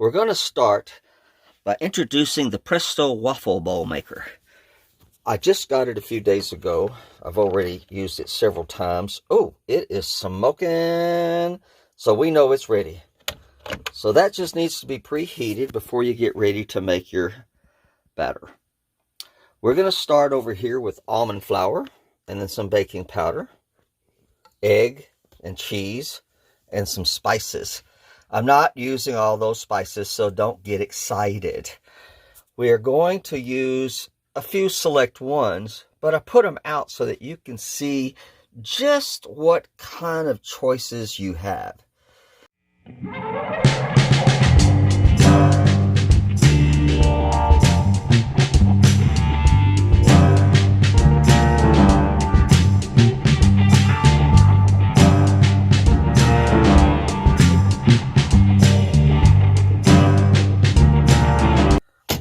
We're going to start by introducing the Presto Waffle Bowl Maker. I just got it a few days ago. I've already used it several times. Oh, it is smoking. So we know it's ready. So that just needs to be preheated before you get ready to make your batter. We're going to start over here with almond flour and then some baking powder, egg and cheese, and some spices. I'm not using all those spices, so don't get excited. We are going to use a few select ones, but I put them out so that you can see just what kind of choices you have.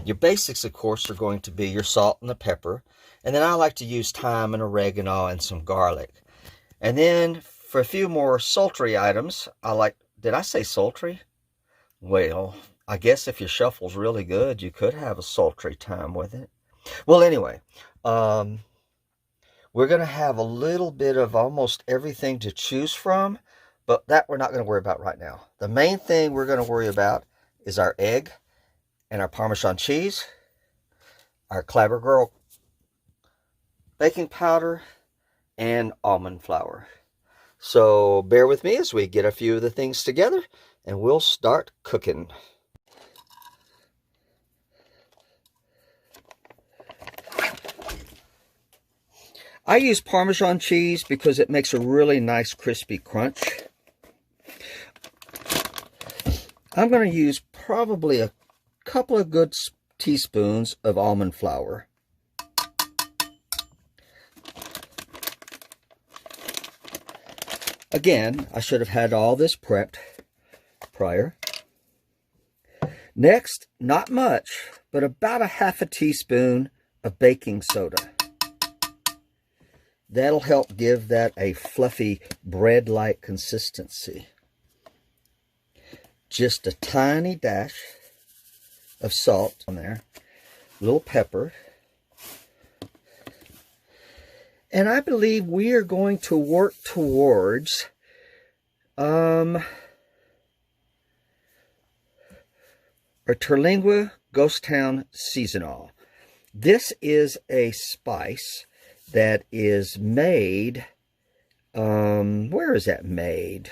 Your basics, of course, are going to be your salt and the pepper. And then I like to use thyme and oregano and some garlic. And then for a few more sultry items, I like, did I say sultry? Well, I guess if your shuffle's really good, you could have a sultry time with it. Well, anyway, we're going to have a little bit of almost everything to choose from, but that we're not going to worry about right now. The main thing we're going to worry about is our egg and our Parmesan cheese, our Clabber Girl baking powder, and almond flour. So bear with me as we get a few of the things together, and we'll start cooking. I use Parmesan cheese because it makes a really nice crispy crunch. I'm going to use probably a couple of good teaspoons of almond flour. Again, I should have had all this prepped prior. Next, not much, but about a half a teaspoon of baking soda. That'll help give that a fluffy bread-like consistency. Just a tiny dash of salt on there, a little pepper. And I believe we are going to work towards our Terlingua Ghost Town Seasonal. This is a spice that is made, where is that made?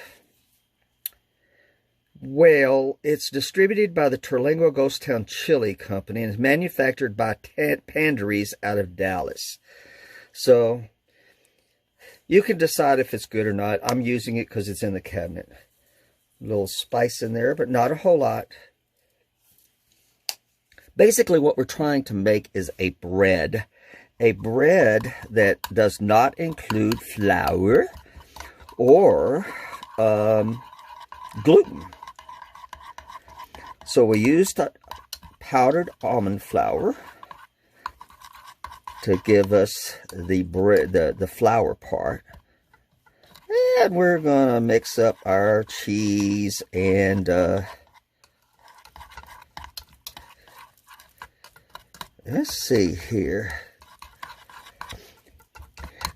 Well, it's distributed by the Terlingua Ghost Town Chili Company and is manufactured by Panderies out of Dallas. So, you can decide if it's good or not. I'm using it because it's in the cabinet. A little spice in there, but not a whole lot. Basically, what we're trying to make is a bread. A bread that does not include flour or gluten. So we used powdered almond flour to give us the bread, the flour part. And we're going to mix up our cheese and let's see here.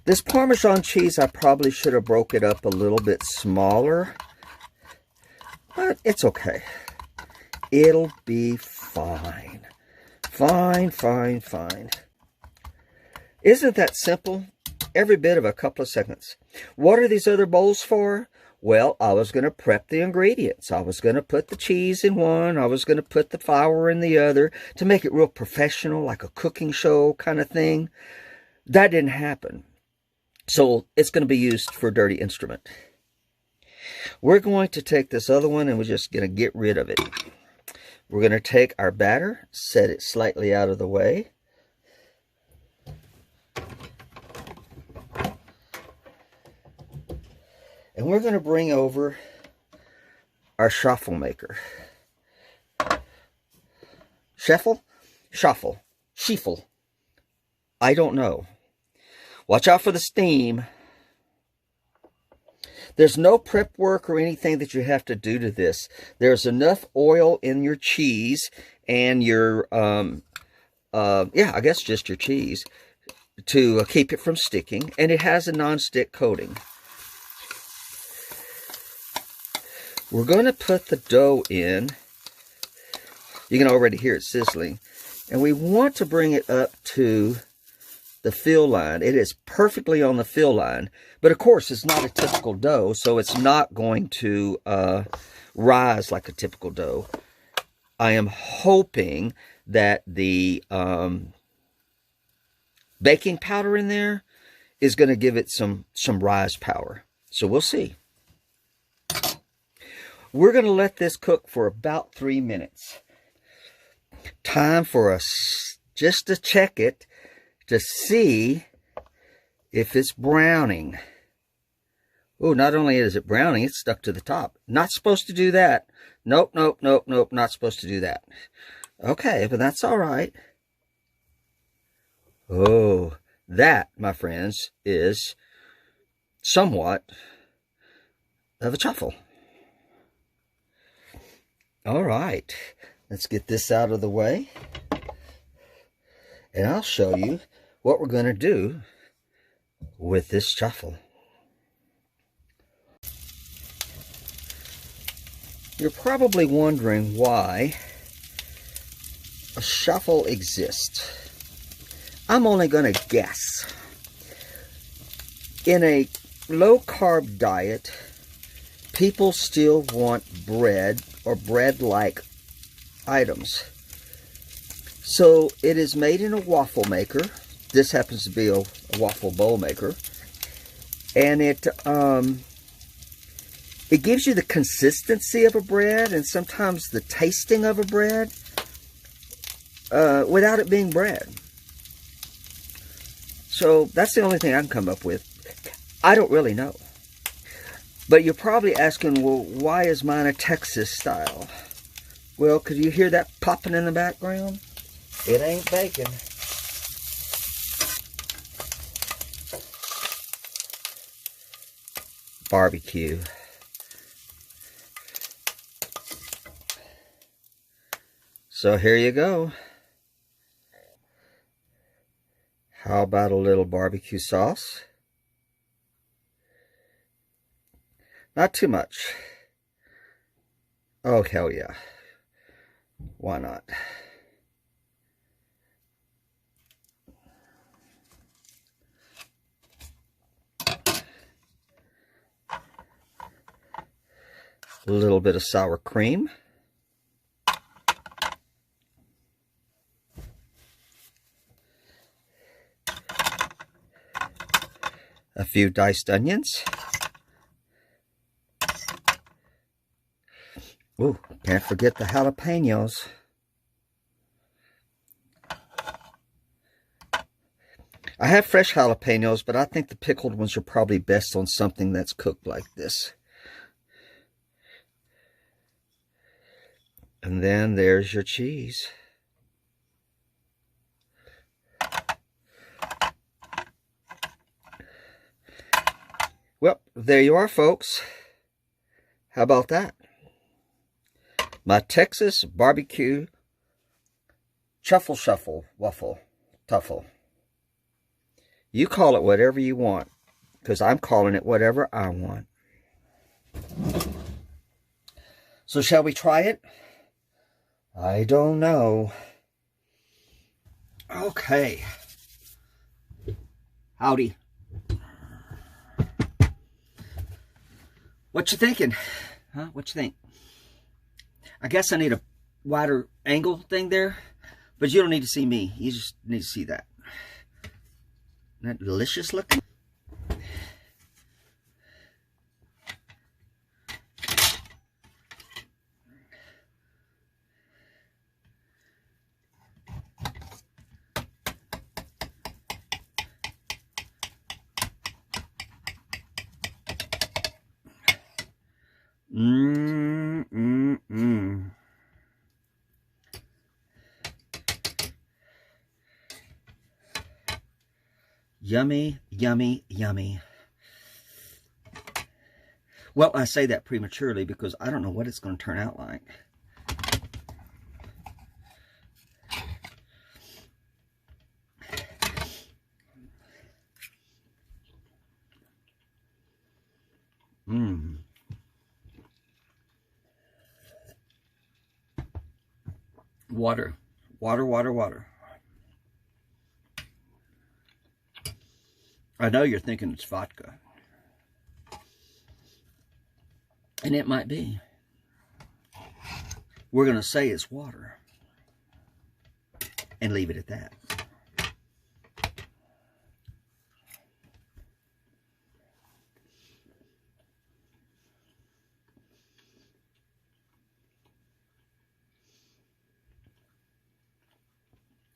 This Parmesan cheese, I probably should have broke it up a little bit smaller, but it's okay. It'll be fine. Fine, fine, fine. Isn't that simple? Every bit of a couple of seconds. What are these other bowls for? Well, I was going to prep the ingredients. I was going to put the cheese in one. I was going to put the flour in the other to make it real professional, like a cooking show kind of thing. That didn't happen. So it's going to be used for a dirty instrument. We're going to take this other one and we're just going to get rid of it. We're going to take our batter, set it slightly out of the way. And we're going to bring over our Chaffle maker. Chaffle? Chaffle. Chaffle. I don't know. Watch out for the steam. There's no prep work or anything that you have to do to this. There's enough oil in your cheese and your, yeah, I guess just your cheese to keep it from sticking. And it has a non-stick coating. We're going to put the dough in. You can already hear it sizzling. And we want to bring it up to the fill line. It is perfectly on the fill line. But of course, it's not a typical dough, so it's not going to rise like a typical dough. I am hoping that the baking powder in there is going to give it some rise power. So we'll see. We're going to let this cook for about 3 minutes. Time for us just to check it to see if it's browning. Oh, not only is it browning, it's stuck to the top. Not supposed to do that. Nope, nope, nope, nope, not supposed to do that. Okay, but that's all right. Oh, that, my friends, is somewhat of a chaffle. All right, let's get this out of the way. And I'll show you what we're going to do with this chaffle. You're probably wondering why a chaffle exists. I'm only going to guess. In a low-carb diet, people still want bread or bread-like items. So it is made in a waffle maker. This happens to be a waffle bowl maker. And it gives you the consistency of a bread and sometimes the tasting of a bread without it being bread. So that's the only thing I can come up with. I don't really know. But you're probably asking, well, why is mine a Texas style? Well, could you hear that popping in the background? It ain't bacon. Barbecue. So here you go. How about a little barbecue sauce? Not too much. Oh, hell yeah. Why not? A little bit of sour cream. A few diced onions. Ooh, can't forget the jalapenos. I have fresh jalapenos, but I think the pickled ones are probably best on something that's cooked like this. And then there's your cheese. Well, there you are, folks. How about that? My Texas barbecue chaffle shuffle waffle tuffle. You call it whatever you want, because I'm calling it whatever I want. So shall we try it? I don't know. Okay. Howdy. What you thinking? Huh? What you think? I guess I need a wider angle thing there, but you don't need to see me. You just need to see that. Isn't that delicious looking? Yummy, yummy, yummy. Well, I say that prematurely because I don't know what it's going to turn out like. Water. Water, water, water. I know you're thinking it's vodka. And it might be. We're going to say it's water. And leave it at that.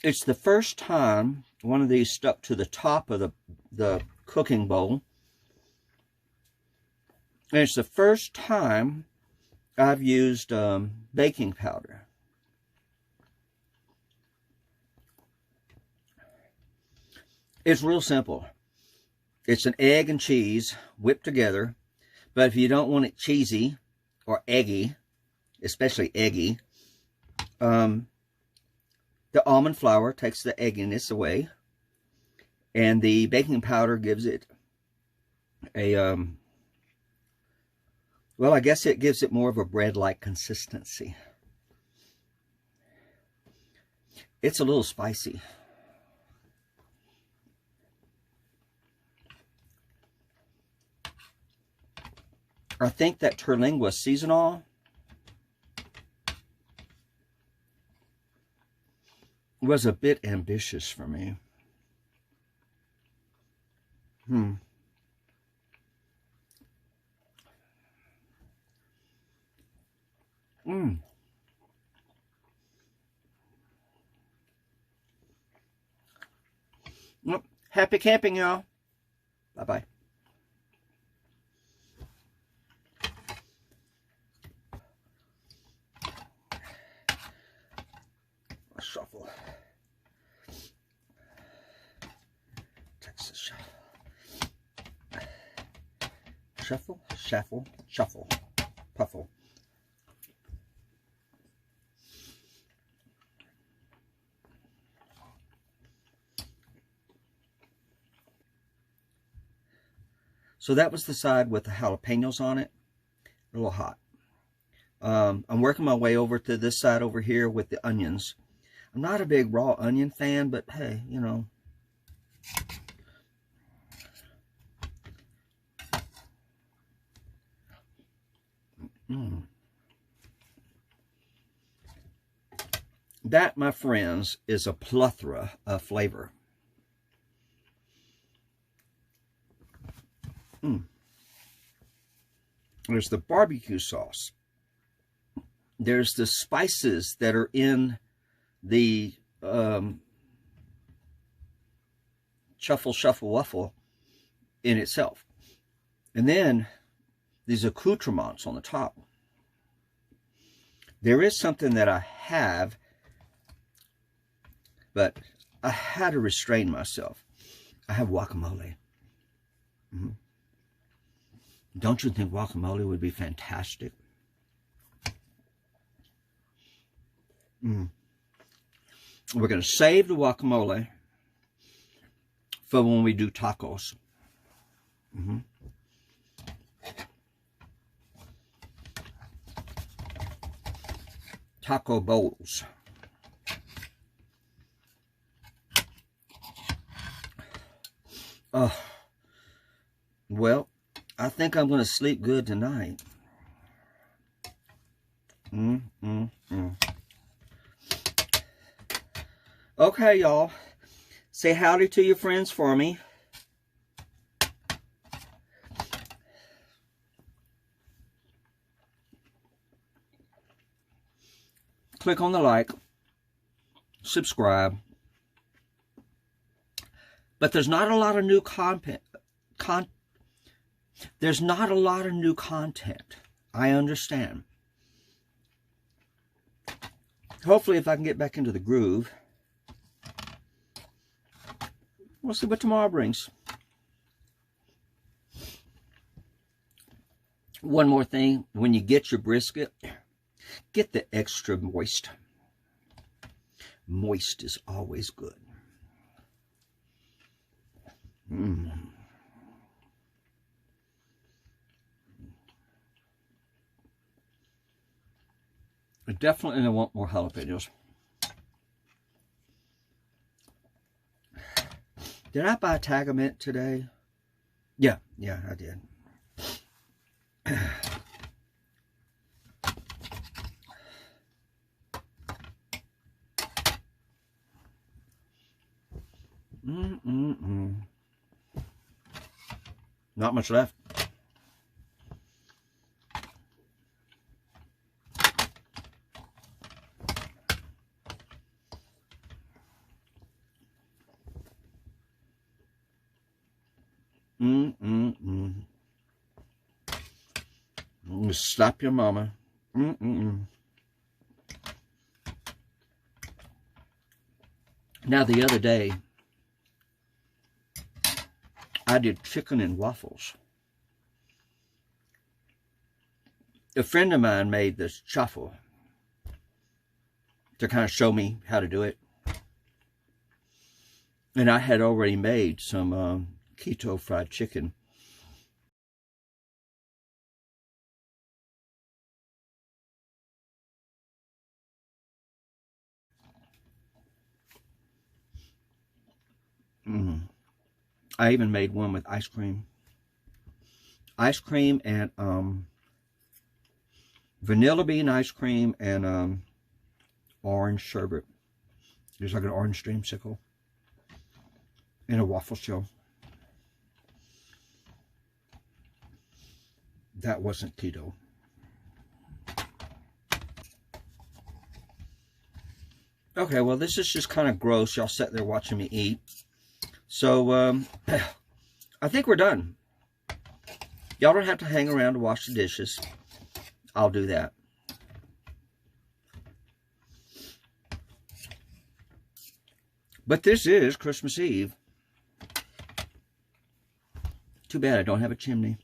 It's the first time one of these stuck to the top of the cooking bowl. And it's the first time I've used baking powder. It's real simple. It's an egg and cheese whipped together. But if you don't want it cheesy or eggy, especially eggy, the almond flour takes the egginess away, and the baking powder gives it a, well, I guess it gives it more of a bread-like consistency. It's a little spicy. I think that Terlingua seasonal was a bit ambitious for me. Happy camping, y'all. Bye-bye. Shuffle. Texas shuffle. Shuffle, shuffle, shuffle, puffle. So that was the side with the jalapenos on it. A little hot. I'm working my way over to this side over here with the onions. I'm not a big raw onion fan, but hey, you know. That, my friends, is a plethora of flavor. There's the barbecue sauce. There's the spices that are in the Chaffle, Shuffle, Waffle in itself. And then these accoutrements on the top. There is something that I have, but I had to restrain myself. I have guacamole. Don't you think guacamole would be fantastic? We're going to save the guacamole for when we do tacos. Taco bowls. Oh, well, I think I'm going to sleep good tonight. Okay, y'all. Say howdy to your friends for me. Click on the like. Subscribe. But there's not a lot of new content. There's not a lot of new content. I understand. Hopefully, if I can get back into the groove, we'll see what tomorrow brings. One more thing, when you get your brisket, get the extra moist. Moist is always good. I definitely want more jalapenos. Did I buy Tag Mint today? Yeah, I did. Not much left. Slap your mama. Now, the other day, I did chicken and waffles. A friend of mine made this chaffle to kind of show me how to do it. And I had already made some keto fried chicken. I even made one with ice cream. Ice cream and vanilla bean ice cream and orange sherbet. There's like an orange dreamsicle and a waffle shell. That wasn't keto. Okay, well, this is just kind of gross. Y'all sat there watching me eat. So, I think we're done. Y'all don't have to hang around to wash the dishes. I'll do that. But this is Christmas Eve. Too bad I don't have a chimney.